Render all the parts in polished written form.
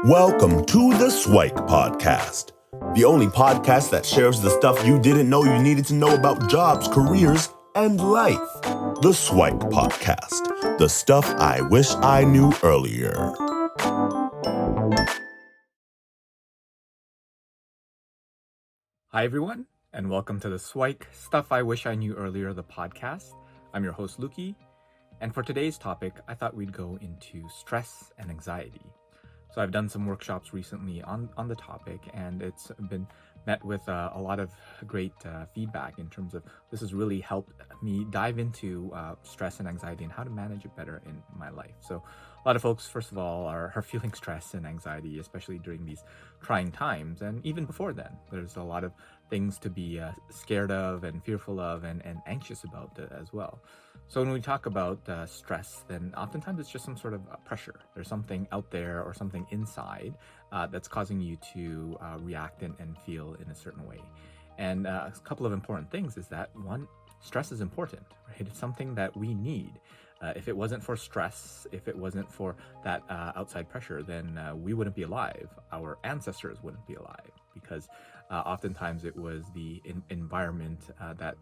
Welcome to the SIWIKE podcast, the only podcast that shares the stuff you didn't know you needed to know about jobs, careers, and life. The SIWIKE podcast, the stuff I wish I knew earlier. Hi, everyone, and welcome to the SIWIKE Stuff I Wish I Knew Earlier, the podcast. I'm your host, Luki, and for today's topic, I thought we'd go into stress and anxiety. So I've done some workshops recently on the topic, and it's been met with a lot of great feedback in terms of this has really helped me dive into stress and anxiety and how to manage it better in my life. So a lot of folks, first of all, are feeling stress and anxiety, especially during these trying times. And even before then, there's a lot of things to be scared of and fearful of and anxious about as well. So when we talk about stress, then oftentimes it's just some sort of pressure. There's something out there or something inside that's causing you to react and feel in a certain way. And a couple of important things is that, one, stress is important, right? It's something that we need. If it wasn't for stress, if it wasn't for that outside pressure, then we wouldn't be alive. Our ancestors wouldn't be alive, because oftentimes it was the environment that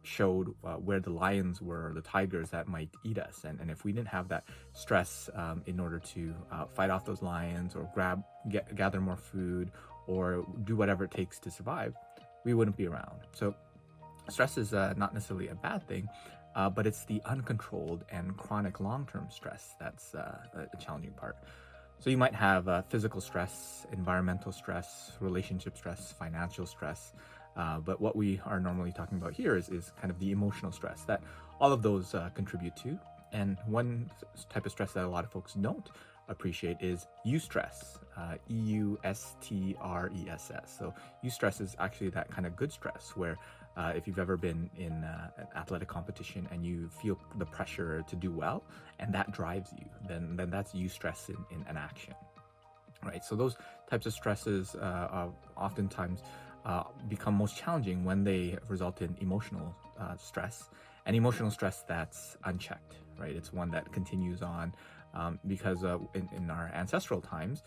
showed where the lions were, the tigers that might eat us. And if we didn't have that stress in order to fight off those lions or gather more food or do whatever it takes to survive, we wouldn't be around. So stress is not necessarily a bad thing, but it's the uncontrolled and chronic long-term stress that's the challenging part. So you might have physical stress, environmental stress, relationship stress, financial stress, but what we are normally talking about here is kind of the emotional stress that all of those contribute to. And one type of stress that a lot of folks don't appreciate is eustress, eustress. So eustress is actually that kind of good stress where if you've ever been in an athletic competition and you feel the pressure to do well and that drives you, then that's eustress in an action, right? So those types of stresses oftentimes become most challenging when they result in emotional stress, and emotional stress that's unchecked, right? It's one that continues on because in our ancestral times,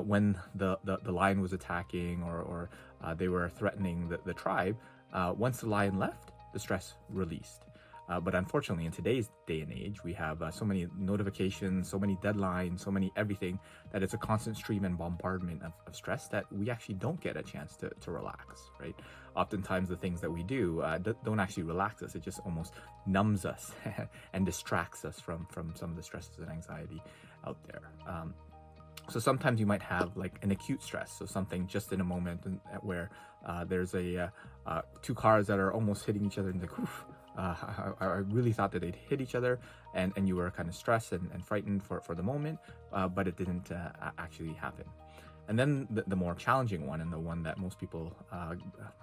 when the lion was attacking or they were threatening the tribe, once the lion left, the stress released. But unfortunately, in today's day and age, we have so many notifications, so many deadlines, so many everything, that it's a constant stream and bombardment of stress that we actually don't get a chance to relax, right? Oftentimes, the things that we do don't actually relax us. It just almost numbs us and distracts us from some of the stresses and anxiety out there. So sometimes you might have like an acute stress, so something just in a moment where there's two cars that are almost hitting each other, and like, oof, I really thought that they'd hit each other, and you were kind of stressed and frightened for the moment, but it didn't actually happen. And then the more challenging one, and the one that most people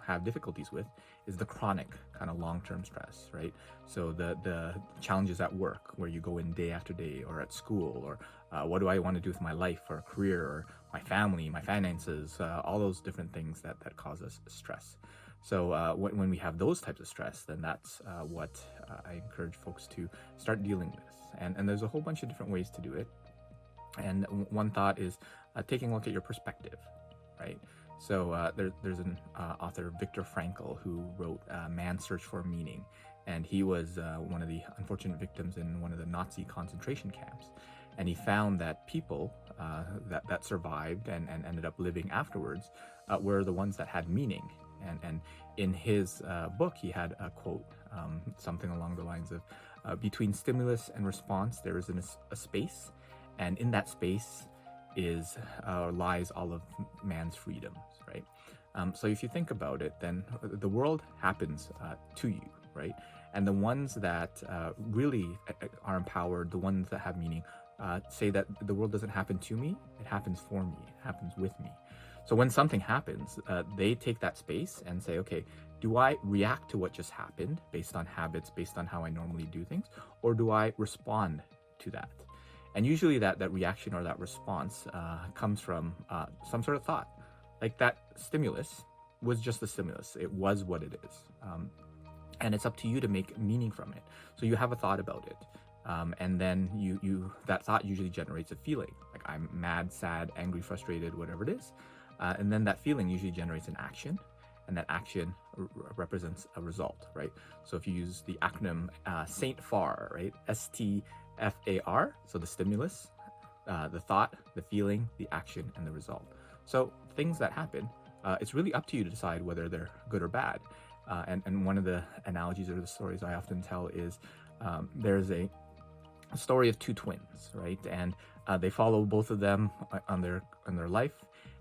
have difficulties with, is the chronic kind of long-term stress, right? So the challenges at work, where you go in day after day, or at school, or what do I want to do with my life or career, or my family, my finances, all those different things that cause us stress. So when we have those types of stress, then that's what I encourage folks to start dealing with. And there's a whole bunch of different ways to do it. And one thought is taking a look at your perspective, right? So there's an author, Viktor Frankl, who wrote Man's Search for Meaning. And he was one of the unfortunate victims in one of the Nazi concentration camps. And he found that people that survived and ended up living afterwards were the ones that had meaning. And in his book, he had a quote, something along the lines of, between stimulus and response, there is a space. And in that space lies all of man's freedoms, right? So if you think about it, then the world happens to you, right? And the ones that really are empowered, the ones that have meaning, say that the world doesn't happen to me, it happens for me, it happens with me. So when something happens, they take that space and say, okay, do I react to what just happened based on habits, based on how I normally do things, or do I respond to that? And usually that reaction or that response comes from some sort of thought. Like that stimulus was just a stimulus. It was what it is. And it's up to you to make meaning from it. So you have a thought about it. And then you that thought usually generates a feeling. Like, I'm mad, sad, angry, frustrated, whatever it is. And then that feeling usually generates an action, and that action represents a result, right? So if you use the acronym Saint FAR, right? STFAR, so the stimulus, the thought, the feeling, the action, and the result. So things that happen, it's really up to you to decide whether they're good or bad. And one of the analogies or the stories I often tell is there's a story of two twins, right? And they follow both of them on their life.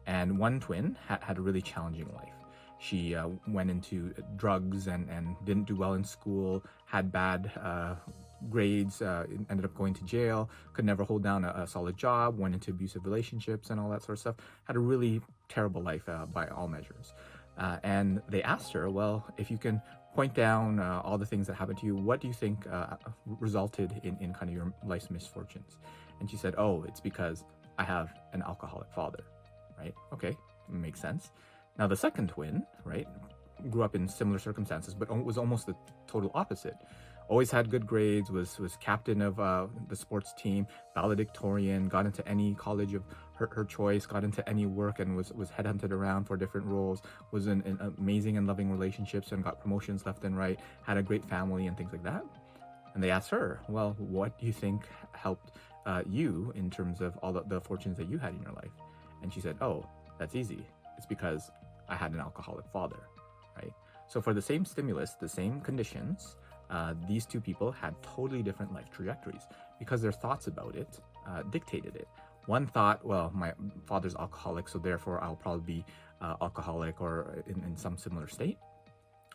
And one twin had a really challenging life. She went into drugs and didn't do well in school, had bad grades, ended up going to jail, could never hold down a solid job, went into abusive relationships and all that sort of stuff, had a really terrible life by all measures. And they asked her, well, if you can point down all the things that happened to you, what do you think resulted in kind of your life's misfortunes? And she said, oh, it's because I have an alcoholic father, right? Okay, makes sense. Now the second twin, right, grew up in similar circumstances, but was almost the total opposite. Always had good grades, was captain of the sports team, valedictorian, got into any college of her choice, got into any work, and was headhunted around for different roles, was in amazing and loving relationships and got promotions left and right, had a great family and things like that. And they asked her, well, what do you think helped you in terms of all the fortunes that you had in your life? And she said, oh, that's easy. It's because I had an alcoholic father, right? So for the same stimulus, the same conditions, these two people had totally different life trajectories because their thoughts about it dictated it. One thought, well, my father's alcoholic, so therefore I'll probably be alcoholic or in some similar state.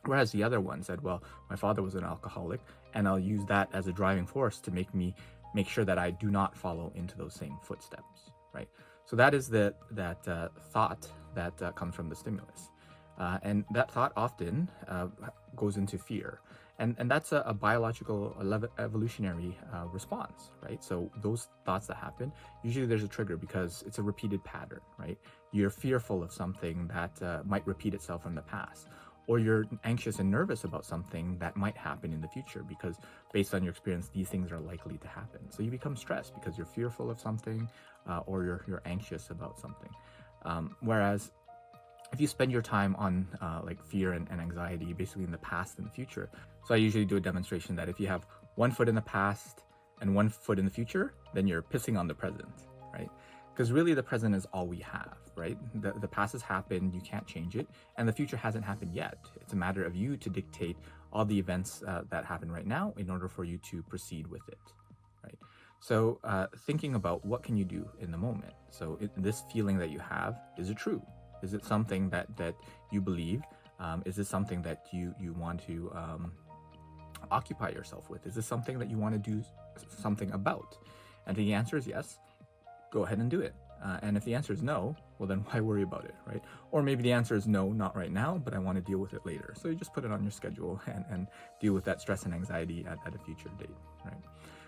Whereas the other one said, well, my father was an alcoholic, and I'll use that as a driving force to make sure that I do not follow into those same footsteps, right? So that is that thought that comes from the stimulus. And that thought often goes into fear. And that's a biological evolutionary response, right? So those thoughts that happen, usually there's a trigger because it's a repeated pattern, right? You're fearful of something that might repeat itself from the past, or you're anxious and nervous about something that might happen in the future because based on your experience, these things are likely to happen. So you become stressed because you're fearful of something or you're anxious about something. Whereas if you spend your time on like fear and anxiety, basically in the past and the future. So I usually do a demonstration that if you have one foot in the past and one foot in the future, then you're pissing on the present, right? Because really the present is all we have, right? The past has happened, you can't change it, and the future hasn't happened yet. It's a matter of you to dictate all the events that happen right now in order for you to proceed with it, right? So thinking about what can you do in the moment. So this feeling that you have, is it true? Is it something that you believe? Is this something that you want to occupy yourself with? Is this something that you want to do something about? And if the answer is yes, go ahead and do it. And if the answer is no, well then why worry about it, right? Or maybe the answer is no, not right now, but I want to deal with it later. So you just put it on your schedule and deal with that stress and anxiety at a future date, right?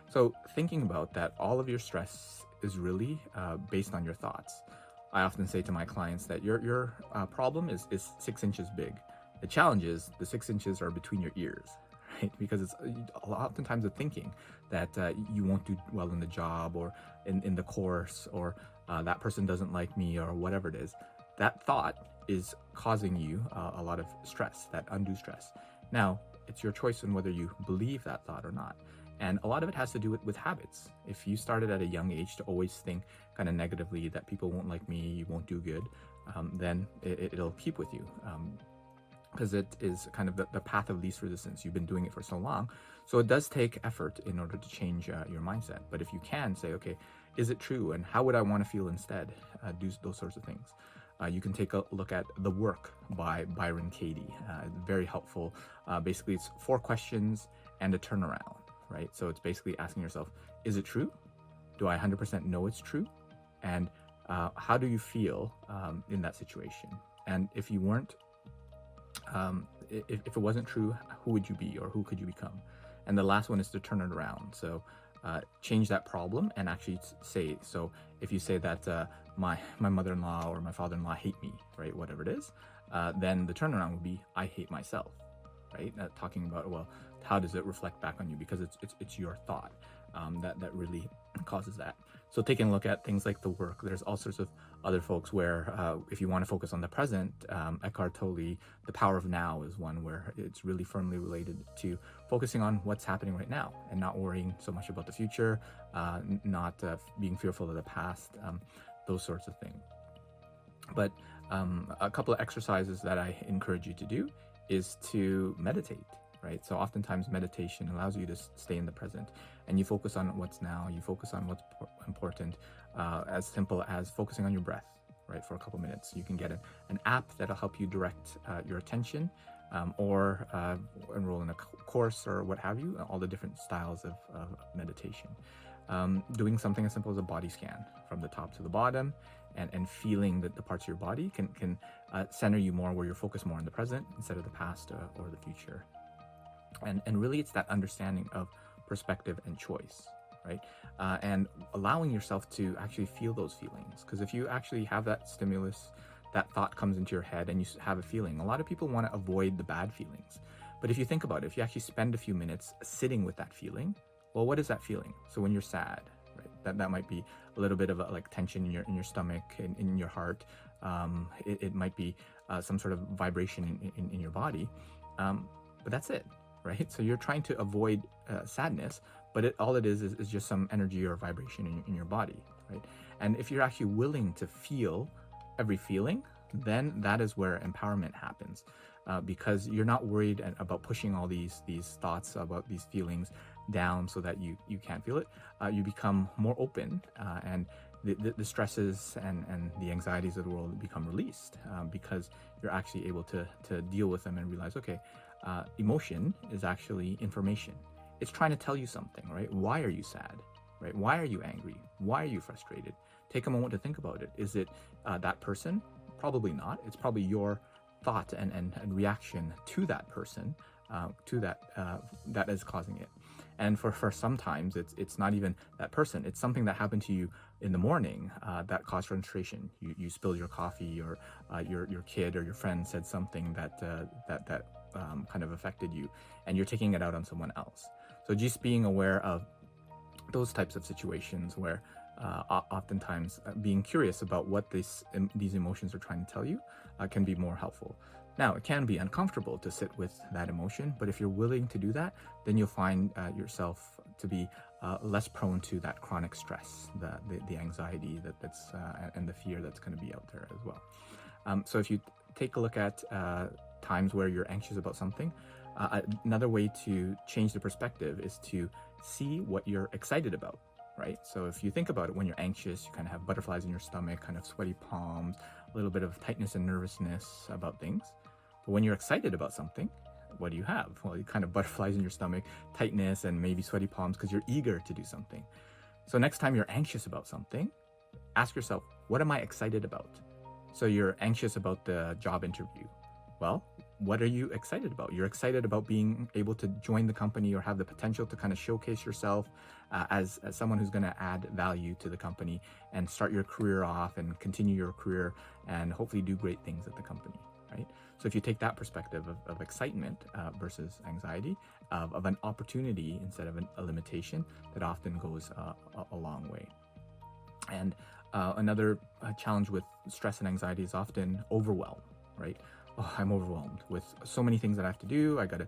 So thinking about that, all of your stress is really based on your thoughts. I often say to my clients that your problem is 6 inches big. The challenge is the 6 inches are between your ears, right? Because it's oftentimes the thinking that you won't do well in the job or in the course, or that person doesn't like me, or whatever it is. That thought is causing you a lot of stress, that undue stress. Now, it's your choice on whether you believe that thought or not. And a lot of it has to do with habits. If you started at a young age to always think kind of negatively that people won't like me, you won't do good, then it'll keep with you. Because it is kind of the path of least resistance. You've been doing it for so long. So it does take effort in order to change your mindset. But if you can say, okay, is it true? And how would I want to feel instead? Do those sorts of things. You can take a look at The Work by Byron Katie. Very helpful. Basically, it's 4 questions and a turnaround, right? So it's basically asking yourself, is it true? Do I 100% know it's true? And how do you feel in that situation? And if you weren't, if it wasn't true, who would you be or who could you become? And the last one is to turn it around. So change that problem and actually say, so if you say that my mother-in-law or my father-in-law hate me, right, whatever it is, then the turnaround would be, I hate myself, right? Talking about, well, how does it reflect back on you? Because it's your thought. that really causes that. So taking a look at things like the work, there's all sorts of other folks where if you want to focus on the present, Eckhart Tolle, The Power of Now is one where it's really firmly related to focusing on what's happening right now and not worrying so much about the future, not being fearful of the past, those sorts of things. But a couple of exercises that I encourage you to do is to meditate, right? So oftentimes meditation allows you to stay in the present, and you focus on what's now, you focus on what's important, as simple as focusing on your breath, right, for a couple minutes. You can get an app that'll help you direct your attention, or enroll in a course or what have you, all the different styles of meditation. Doing something as simple as a body scan from the top to the bottom, and feeling that the parts of your body can center you more, where you're focused more on the present instead of the past or the future. And really it's that understanding of perspective and choice, right? And allowing yourself to actually feel those feelings. Because if you actually have that stimulus, that thought comes into your head and you have a feeling, a lot of people want to avoid the bad feelings. But if you think about it, if you actually spend a few minutes sitting with that feeling, well, what is that feeling? So when you're sad, right, that might be a little bit of a, like, tension in your stomach, in your heart. It might be some sort of vibration in your body, but that's it, right? So you're trying to avoid sadness, but all it is just some energy or vibration in your body, right? And if you're actually willing to feel every feeling, then that is where empowerment happens, because you're not worried about pushing all these thoughts about these feelings down so that you can't feel it. You become more open, and the stresses and the anxieties of the world become released, because you're actually able to deal with them and realize, okay, emotion is actually information. It's trying to tell you something, right? Why are you sad, right? Why are you angry? Why are you frustrated? Take a moment to think about it. Is it that person? Probably not. It's probably your thought and reaction to that person, that is causing it. And for sometimes it's not even that person. It's something that happened to you in the morning that caused frustration. You spilled your coffee, or your kid or your friend said something that kind of affected you, and you're taking it out on someone else. So just being aware of those types of situations where oftentimes being curious about what these emotions are trying to tell you can be more helpful. Now, it can be uncomfortable to sit with that emotion, but if you're willing to do that, then you'll find yourself to be less prone to that chronic stress, the anxiety that's and the fear that's going to be out there as well. So if you take a look at times where you're anxious about something, another way to change the perspective is to see what you're excited about, right? So if you think about it, when you're anxious, you kind of have butterflies in your stomach, kind of sweaty palms, a little bit of tightness and nervousness about things. But when you're excited about something, what do you have? Well, you kind of butterflies in your stomach, tightness, and maybe sweaty palms because you're eager to do something. So next time you're anxious about something, ask yourself, what am I excited about? So you're anxious about the job interview. Well, what are you excited about? You're excited about being able to join the company or have the potential to kind of showcase yourself as someone who's going to add value to the company and start your career off and continue your career and hopefully do great things at the company, right? So if you take that perspective of excitement versus anxiety, of an opportunity instead of a limitation, that often goes a long way. And another challenge with stress and anxiety is often overwhelm, right? Oh, I'm overwhelmed with so many things that I have to do. I gotta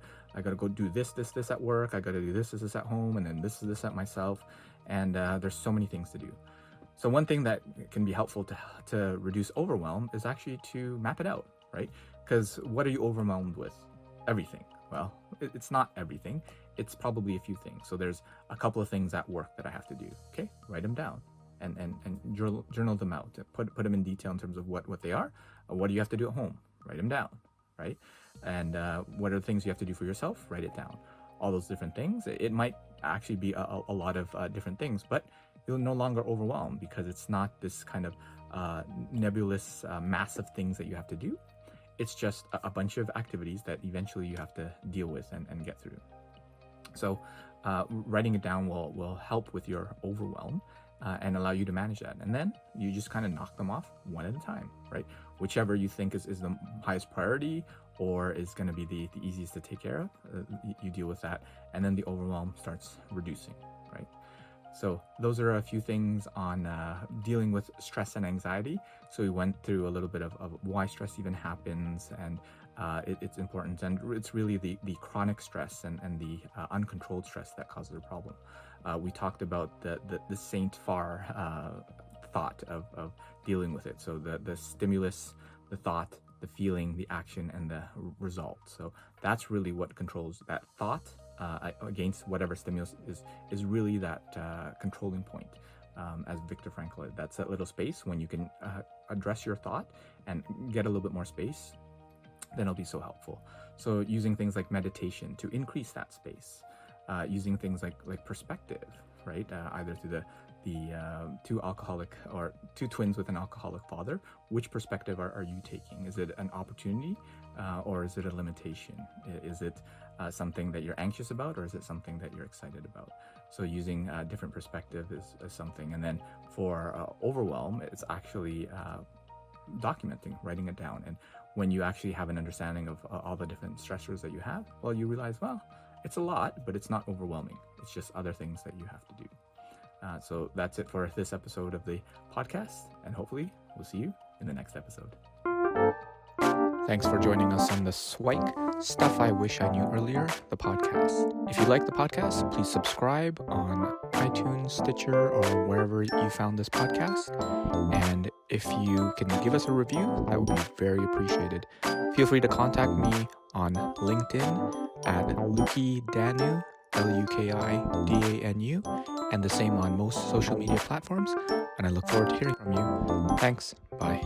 go do this at work. I gotta do this at home, and then this at myself. And there's so many things to do. So one thing that can be helpful to reduce overwhelm is actually to map it out, right? Because what are you overwhelmed with? Everything. Well, it's not everything. It's probably a few things. So there's a couple of things at work that I have to do. Okay, write them down and journal them out. Put them in detail in terms of what they are. What do you have to do at home? Write them down, right? And what are the things you have to do for yourself? Write it down. All those different things. It might actually be a lot of different things, but you'll no longer overwhelm because it's not this kind of nebulous, massive things that you have to do. It's just a bunch of activities that eventually you have to deal with and get through. So writing it down will help with your overwhelm and allow you to manage that. And then you just kind of knock them off one at a time, right? Whichever you think is the highest priority or is going to be the easiest to take care of, you deal with that. And then the overwhelm starts reducing, right? So those are a few things on dealing with stress and anxiety. So we went through a little bit of why stress even happens, and its importance, and it's really the chronic stress and the uncontrolled stress that causes the problem. We talked about the Saint Far thought of dealing with it. So the stimulus, the thought, the feeling, the action, and the result. So that's really what controls that thought against whatever stimulus is really that controlling point. As Viktor Frankl, that's that little space when you can address your thought and get a little bit more space, then it'll be so helpful. So using things like meditation to increase that space, using things like perspective, right? Either through the two twins with an alcoholic father, which perspective are you taking? Is it an opportunity or is it a limitation? Is it something that you're anxious about, or is it something that you're excited about? So using different perspective is something. And then for overwhelm, it's actually documenting, writing it down. And when you actually have an understanding of all the different stressors that you have, well, you realize, well, it's a lot, but it's not overwhelming. It's just other things that you have to do. So that's it for this episode of the podcast, and hopefully we'll see you in the next episode. Thanks for joining us on the SIWIKE Stuff I Wish I Knew Earlier, the podcast. If you like the podcast, please subscribe on iTunes, Stitcher, or wherever you found this podcast. And if you can give us a review, that would be very appreciated. Feel free to contact me on LinkedIn at Luki Danu, LUKIDANU, and the same on most social media platforms. And I look forward to hearing from you. Thanks. Bye.